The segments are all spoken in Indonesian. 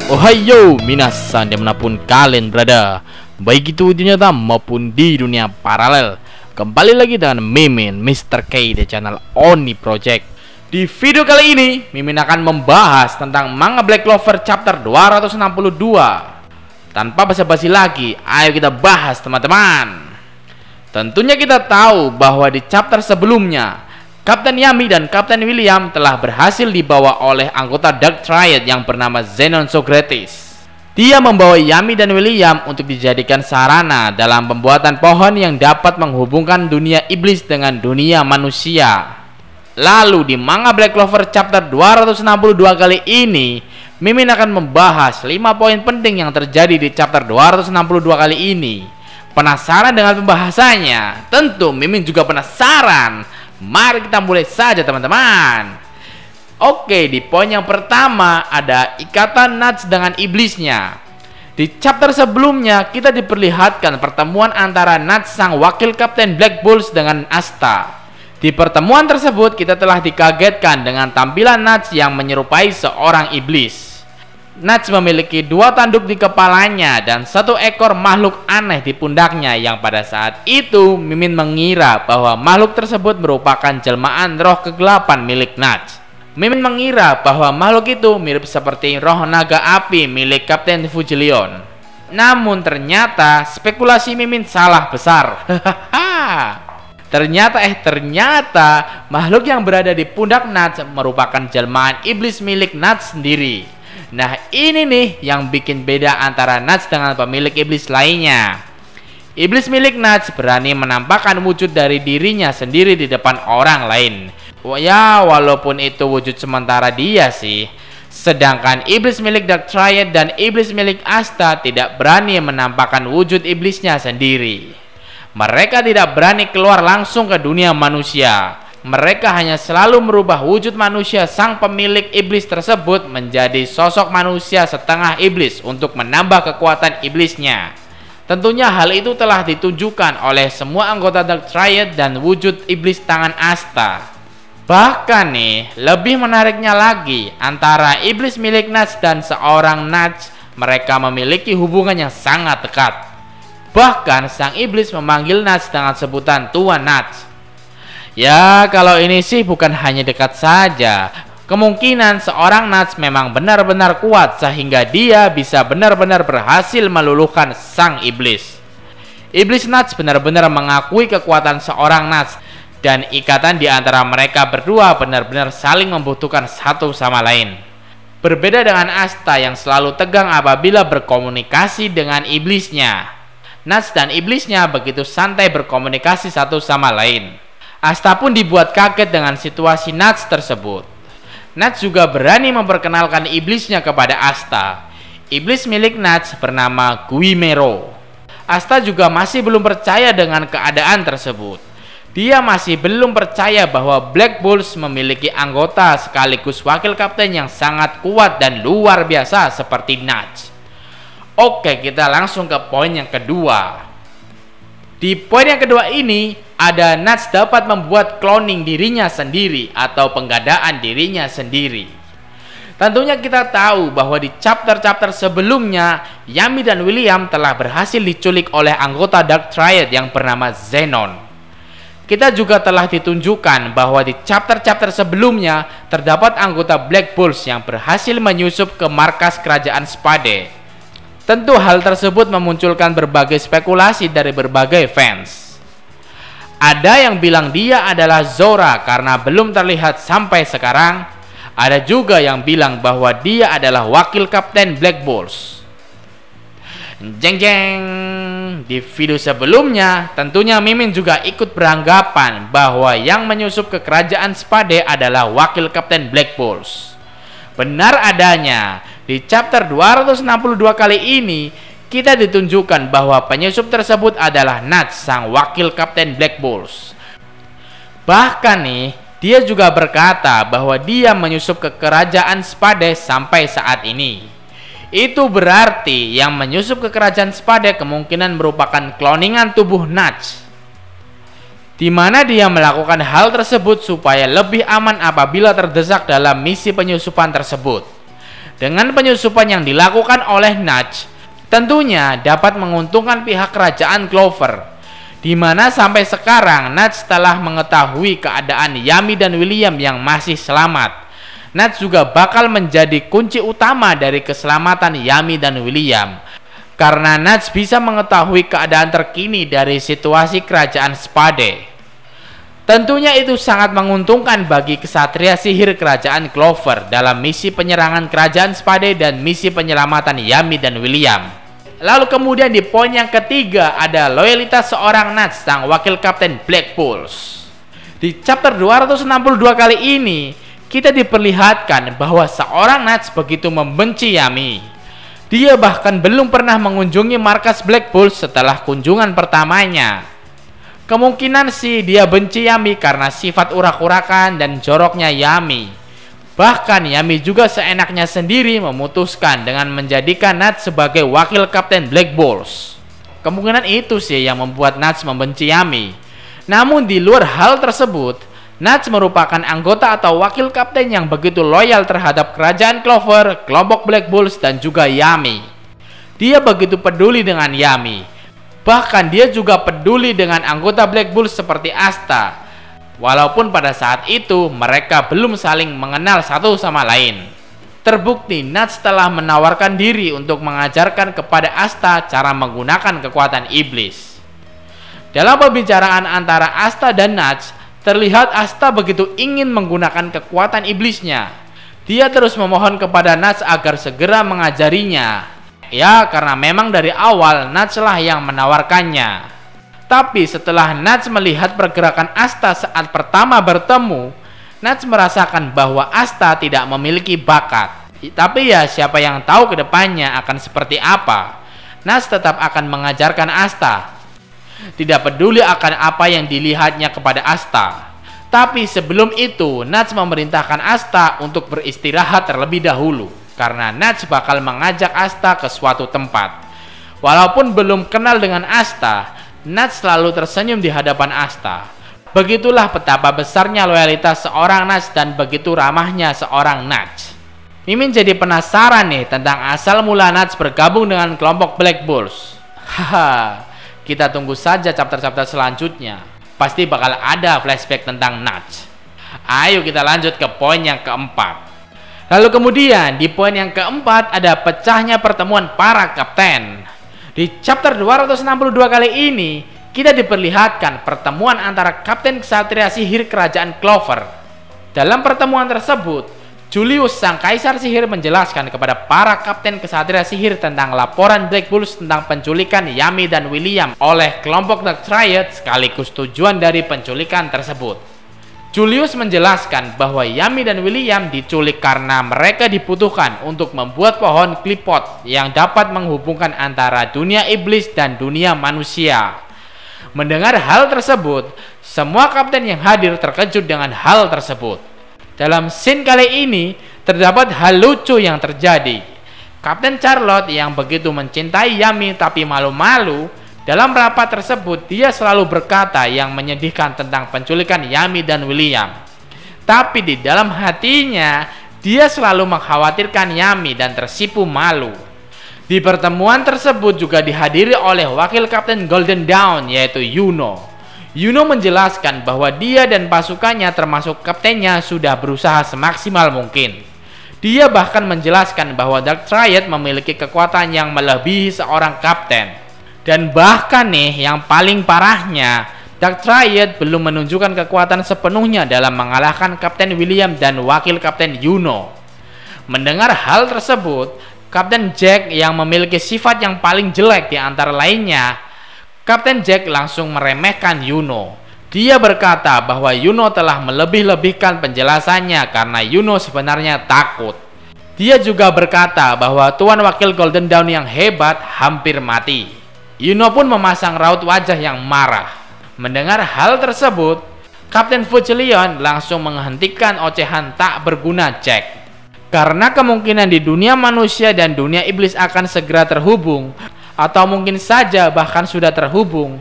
Ohayo minasan dimanapun kalian berada, baik itu di nyata maupun di dunia paralel. Kembali lagi dengan Mimin Mr. K di channel Oni Project. Di video kali ini Mimin akan membahas tentang manga Black Clover chapter 262. Tanpa basa-basi lagi, ayo kita bahas teman-teman. Tentunya kita tahu bahwa di chapter sebelumnya Kapten Yami dan Kapten William telah berhasil dibawa oleh anggota Dark Triad yang bernama Zenon Socrates. Dia membawa Yami dan William untuk dijadikan sarana dalam pembuatan pohon yang dapat menghubungkan dunia iblis dengan dunia manusia. Lalu di manga Black Clover chapter 262 kali ini, Mimin akan membahas 5 poin penting yang terjadi di chapter 262 kali ini. Penasaran dengan pembahasannya? Tentu Mimin juga penasaran. Mari kita mulai saja teman-teman. Oke, di poin yang pertama ada ikatan Nuts dengan iblisnya. Di chapter sebelumnya kita diperlihatkan pertemuan antara Nuts sang wakil Kapten Black Bulls dengan Asta. Di pertemuan tersebut kita telah dikagetkan dengan tampilan Nuts yang menyerupai seorang iblis. Nuts memiliki 2 tanduk di kepalanya dan 1 ekor makhluk aneh di pundaknya yang pada saat itu Mimin mengira bahwa makhluk tersebut merupakan jelmaan roh kegelapan milik Nuts. Mimin mengira bahwa makhluk itu mirip seperti roh naga api milik Kapten Fujilion. Namun ternyata spekulasi Mimin salah besar. Ternyata makhluk yang berada di pundak Nuts merupakan jelmaan iblis milik Nuts sendiri. Nah, ini nih yang bikin beda antara Nuts dengan pemilik iblis lainnya. Iblis milik Nuts berani menampakkan wujud dari dirinya sendiri di depan orang lain. Ya, walaupun itu wujud sementara dia sih. Sedangkan iblis milik Dark Triad dan iblis milik Asta tidak berani menampakkan wujud iblisnya sendiri. Mereka tidak berani keluar langsung ke dunia manusia. Mereka hanya selalu merubah wujud manusia sang pemilik iblis tersebut menjadi sosok manusia setengah iblis untuk menambah kekuatan iblisnya. Tentunya hal itu telah ditunjukkan oleh semua anggota Dark Triad dan wujud iblis tangan Asta. Bahkan nih, lebih menariknya lagi, antara iblis milik Nuts dan seorang Nuts, mereka memiliki hubungan yang sangat dekat. Bahkan sang iblis memanggil Nuts dengan sebutan Tuan Nuts. Ya, kalau ini sih bukan hanya dekat saja. Kemungkinan seorang Nuts memang benar-benar kuat sehingga dia bisa benar-benar berhasil meluluhkan sang iblis. Iblis Nuts benar-benar mengakui kekuatan seorang Nuts dan ikatan di antara mereka berdua benar-benar saling membutuhkan satu sama lain. Berbeda dengan Asta yang selalu tegang apabila berkomunikasi dengan iblisnya. Nuts dan iblisnya begitu santai berkomunikasi satu sama lain. Asta pun dibuat kaget dengan situasi Nuts tersebut. Nuts juga berani memperkenalkan iblisnya kepada Asta. Iblis milik Nuts bernama Guimero. Asta juga masih belum percaya dengan keadaan tersebut. Dia masih belum percaya bahwa Black Bulls memiliki anggota sekaligus wakil kapten yang sangat kuat dan luar biasa seperti Nuts. Oke, kita langsung ke poin yang kedua. Di poin yang kedua ini, ada Nuts dapat membuat cloning dirinya sendiri atau penggadaan dirinya sendiri. Tentunya kita tahu bahwa di chapter-chapter sebelumnya, Yami dan William telah berhasil diculik oleh anggota Dark Triad yang bernama Zenon. Kita juga telah ditunjukkan bahwa di chapter-chapter sebelumnya terdapat anggota Black Bulls yang berhasil menyusup ke markas kerajaan Spade. Tentu hal tersebut memunculkan berbagai spekulasi dari berbagai fans. Ada yang bilang dia adalah Zora karena belum terlihat sampai sekarang. Ada juga yang bilang bahwa dia adalah wakil kapten Black Bulls. Jeng jeng. Di video sebelumnya tentunya Mimin juga ikut beranggapan bahwa yang menyusup ke kerajaan Spade adalah wakil kapten Black Bulls. Benar adanya, di chapter 262 kali ini kita ditunjukkan bahwa penyusup tersebut adalah Nuts sang wakil kapten Black Bulls. Bahkan nih, Dia juga berkata bahwa dia menyusup ke kerajaan Spade sampai saat ini. Itu berarti yang menyusup ke kerajaan Spade kemungkinan merupakan kloningan tubuh Nudge, di mana dia melakukan hal tersebut supaya lebih aman apabila terdesak dalam misi penyusupan tersebut. Dengan penyusupan yang dilakukan oleh Nudge, tentunya dapat menguntungkan pihak kerajaan Clover, di mana sampai sekarang Nudge telah mengetahui keadaan Yami dan William yang masih selamat. Nudge juga bakal menjadi kunci utama dari keselamatan Yami dan William, karena Nudge bisa mengetahui keadaan terkini dari situasi kerajaan Spade. Tentunya itu sangat menguntungkan bagi kesatria sihir kerajaan Clover dalam misi penyerangan kerajaan Spade dan misi penyelamatan Yami dan William. Lalu kemudian di poin yang ketiga ada loyalitas seorang Nudge, sang wakil kapten Black Bulls. Di chapter 262 kali ini, kita diperlihatkan bahwa seorang Nudge begitu membenci Yami. Dia bahkan belum pernah mengunjungi markas Black Bulls setelah kunjungan pertamanya. Kemungkinan sih dia benci Yami karena sifat urak-urakan dan joroknya Yami. Bahkan Yami juga seenaknya sendiri memutuskan dengan menjadikan Nudge sebagai wakil kapten Black Bulls. Kemungkinan itu sih yang membuat Nudge membenci Yami. Namun di luar hal tersebut, Nudge merupakan anggota atau wakil kapten yang begitu loyal terhadap kerajaan Clover, kelompok Black Bulls, dan juga Yami. Dia begitu peduli dengan Yami. Bahkan dia juga peduli dengan anggota Black Bulls seperti Asta. Walaupun pada saat itu mereka belum saling mengenal satu sama lain. Terbukti Nudge telah menawarkan diri untuk mengajarkan kepada Asta cara menggunakan kekuatan iblis. Dalam pembicaraan antara Asta dan Nudge, terlihat Asta begitu ingin menggunakan kekuatan iblisnya. Dia terus memohon kepada Nudge agar segera mengajarinya. Ya, karena memang dari awal Nudge lah yang menawarkannya. Tapi setelah Nudge melihat pergerakan Asta saat pertama bertemu, Nudge merasakan bahwa Asta tidak memiliki bakat. Tapi ya siapa yang tahu ke depannya akan seperti apa. Nudge tetap akan mengajarkan Asta. Tidak peduli akan apa yang dilihatnya kepada Asta. Tapi sebelum itu, Nudge memerintahkan Asta untuk beristirahat terlebih dahulu, karena Nudge bakal mengajak Asta ke suatu tempat. Walaupun belum kenal dengan Asta, Nudge selalu tersenyum di hadapan Asta. Begitulah betapa besarnya loyalitas seorang Nudge dan begitu ramahnya seorang Nudge. Mimin jadi penasaran nih tentang asal mula Nudge bergabung dengan kelompok Black Bulls. Haha. Kita tunggu saja chapter-chapter selanjutnya. Pasti bakal ada flashback tentang Nudge. Ayo kita lanjut ke poin yang keempat. Lalu kemudian di poin yang keempat ada pecahnya pertemuan para kapten. Di chapter 262 kali ini, kita diperlihatkan pertemuan antara kapten ksatria sihir kerajaan Clover. Dalam pertemuan tersebut, Julius, sang kaisar sihir, menjelaskan kepada para kapten ksatria sihir tentang laporan Black Bulls tentang penculikan Yami dan William oleh kelompok Dark Triad sekaligus tujuan dari penculikan tersebut. Julius menjelaskan bahwa Yami dan William diculik karena mereka dibutuhkan untuk membuat pohon klipot yang dapat menghubungkan antara dunia iblis dan dunia manusia. Mendengar hal tersebut, semua kapten yang hadir terkejut dengan hal tersebut. Dalam scene kali ini, terdapat hal lucu yang terjadi. Kapten Charlotte yang begitu mencintai Yami tapi malu-malu, dalam rapat tersebut dia selalu berkata yang menyedihkan tentang penculikan Yami dan William. Tapi di dalam hatinya, dia selalu mengkhawatirkan Yami dan tersipu malu. Di pertemuan tersebut juga dihadiri oleh wakil kapten Golden Dawn, yaitu Yuno. Yuno menjelaskan bahwa dia dan pasukannya termasuk kaptennya sudah berusaha semaksimal mungkin. Dia bahkan menjelaskan bahwa Dark Triad memiliki kekuatan yang melebihi seorang kapten. Dan bahkan nih yang paling parahnya, Dark Triad belum menunjukkan kekuatan sepenuhnya dalam mengalahkan Kapten William dan wakil kapten Yuno. Mendengar hal tersebut, Kapten Jack yang memiliki sifat yang paling jelek di antara lainnya, Kapten Jack langsung meremehkan Yuno. Dia berkata bahwa Yuno telah melebih-lebihkan penjelasannya karena Yuno sebenarnya takut. Dia juga berkata bahwa Tuan Wakil Golden Dawn yang hebat hampir mati. Yuno pun memasang raut wajah yang marah. Mendengar hal tersebut, Kapten Evangelion langsung menghentikan ocehan tak berguna Jack. Karena kemungkinan di dunia manusia dan dunia iblis akan segera terhubung, atau mungkin saja bahkan sudah terhubung.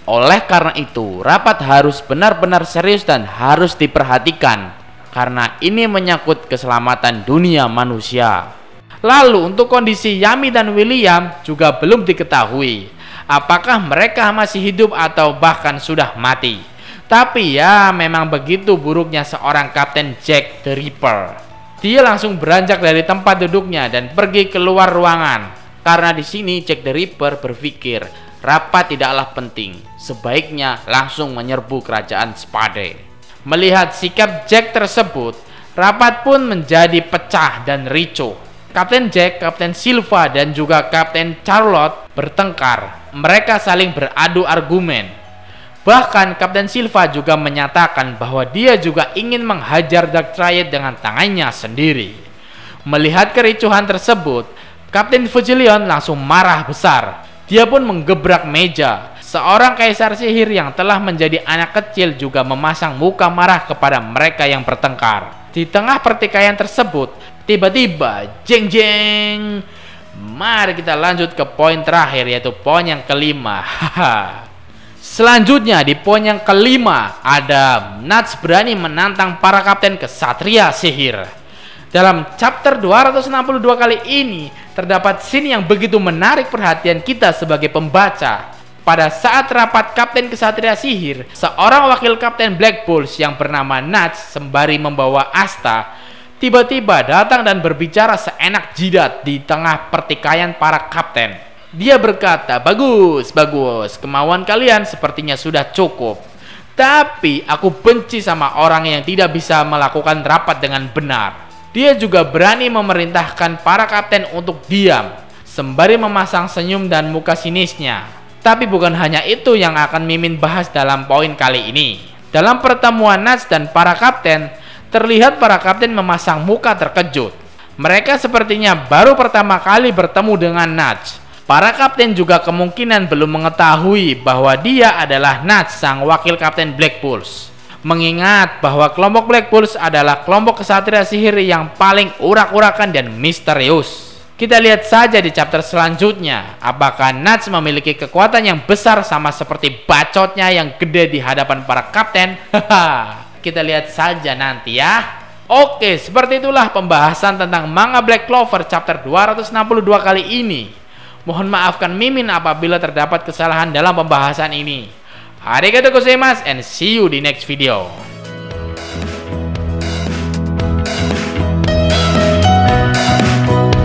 Oleh karena itu, rapat harus benar-benar serius dan harus diperhatikan, karena ini menyangkut keselamatan dunia manusia. Lalu untuk kondisi Yami dan William juga belum diketahui, apakah mereka masih hidup atau bahkan sudah mati. Tapi ya memang begitu buruknya seorang Kapten Jack the Ripper. Dia langsung beranjak dari tempat duduknya dan pergi keluar ruangan. Karena di sini Jack the Ripper berpikir rapat tidaklah penting, sebaiknya langsung menyerbu kerajaan Spade. Melihat sikap Jack tersebut, rapat pun menjadi pecah dan ricuh. Kapten Jack, Kapten Silva, dan juga Kapten Charlotte bertengkar. Mereka saling beradu argumen. Bahkan Kapten Silva juga menyatakan bahwa dia juga ingin menghajar Dark Triad dengan tangannya sendiri. Melihat kericuhan tersebut, Kapten Evangelion langsung marah besar. Dia pun menggebrak meja. Seorang kaisar sihir yang telah menjadi anak kecil juga memasang muka marah kepada mereka yang bertengkar. Di tengah pertikaian tersebut, tiba-tiba jeng jeng. Mari kita lanjut ke poin terakhir, yaitu poin yang kelima. Selanjutnya di poin yang kelima, ada Nuts berani menantang para kapten kesatria sihir. Dalam chapter 262 kali ini terdapat scene yang begitu menarik perhatian kita sebagai pembaca. Pada saat rapat kapten kesatria sihir, seorang wakil kapten Black Bulls yang bernama Nuts sembari membawa Asta tiba-tiba datang dan berbicara seenak jidat di tengah pertikaian para kapten. Dia berkata, bagus, kemauan kalian sepertinya sudah cukup. Tapi aku benci sama orang yang tidak bisa melakukan rapat dengan benar. Dia juga berani memerintahkan para kapten untuk diam, sembari memasang senyum dan muka sinisnya. Tapi bukan hanya itu yang akan Mimin bahas dalam poin kali ini. Dalam pertemuan Nuts dan para kapten, terlihat para kapten memasang muka terkejut. Mereka sepertinya baru pertama kali bertemu dengan Nuts. Para kapten juga kemungkinan belum mengetahui bahwa dia adalah Nuts, sang wakil kapten Black Bulls. Mengingat bahwa kelompok Black Bulls adalah kelompok kesatria sihir yang paling urak-urakan dan misterius. Kita lihat saja di chapter selanjutnya, apakah Nuts memiliki kekuatan yang besar sama seperti bacotnya yang gede di hadapan para kapten? Kita lihat saja nanti ya. Oke, seperti itulah pembahasan tentang manga Black Clover chapter 262 kali ini. Mohon maafkan Mimin apabila terdapat kesalahan dalam pembahasan ini. Arigatou gozaimasu and see you di next video.